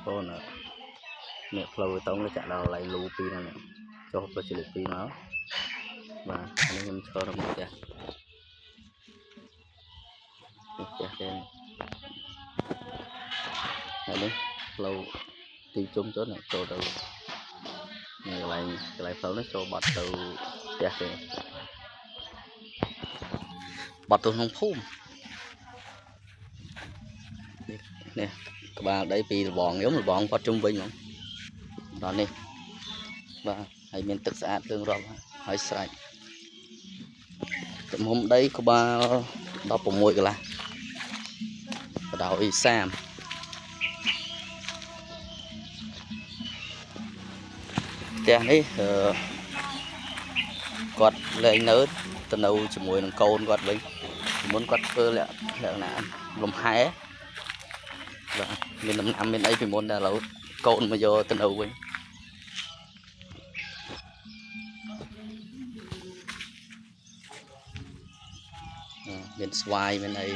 con mẹ flow tông nó chả đâu lại lù pi này cho tôi chỉ lù pi nó và anh em cho nó một cái trên này flow tiêu chung chỗ này cho đâu lại flow nó cho bật từ bật từ không phun nè các bạn đây vì bọn giống là bọn qua trung bình không đó nè và hãy mình tự xã tương rồi hỏi sai tụi hôm đấy có ba đó của mùi cái là đào y sam tiền ấy quạt lên nớ từ đầu chỉ mùi nó câu quạt với muốn quạt phơ lẹ lẹ nè lồng hái và mình làm bên ấy thì muốn là lâu câu mà vô từ đầu với bên xoài bên này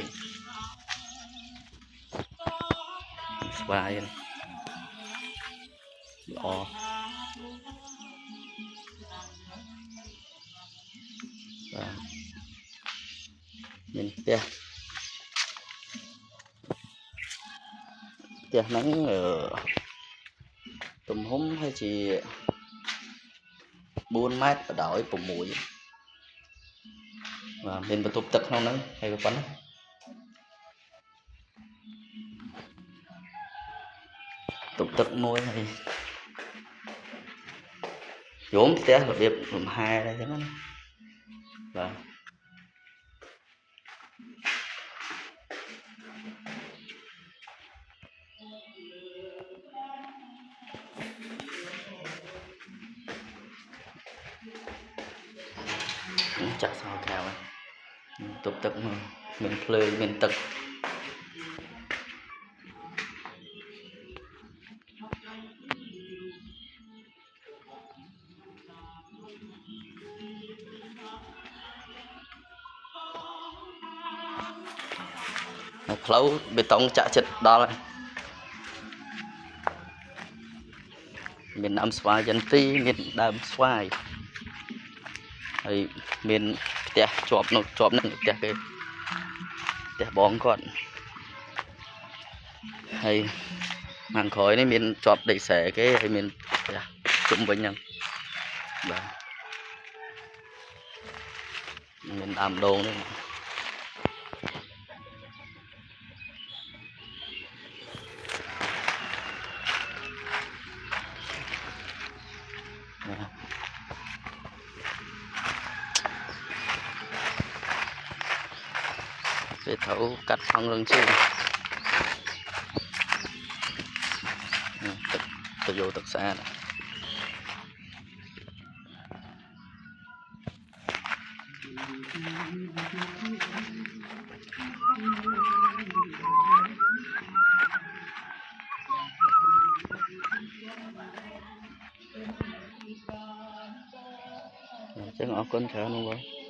xoài lò nhìn tia nắng ở tầm hôm hay chỉ 4 mét ở đảo ấy bụng mũi và mình tục tật không nữa hay có quán tục tật môi này vốn thì một điệp làm hai đây chẳng và chặt sao cao tục tật mình play mình tật flow bê tông chả chật đó là mình làm xoài dân ti mình làm xoài thì mình chọp nó cái bóng con hay màn khói này mình chọp đầy xẻ cái hay mình chung với nhau và mình làm đồ nữa để thấu cắt phong lưng trên tự vô thực xa này. Chắc ngõ con chở luôn rồi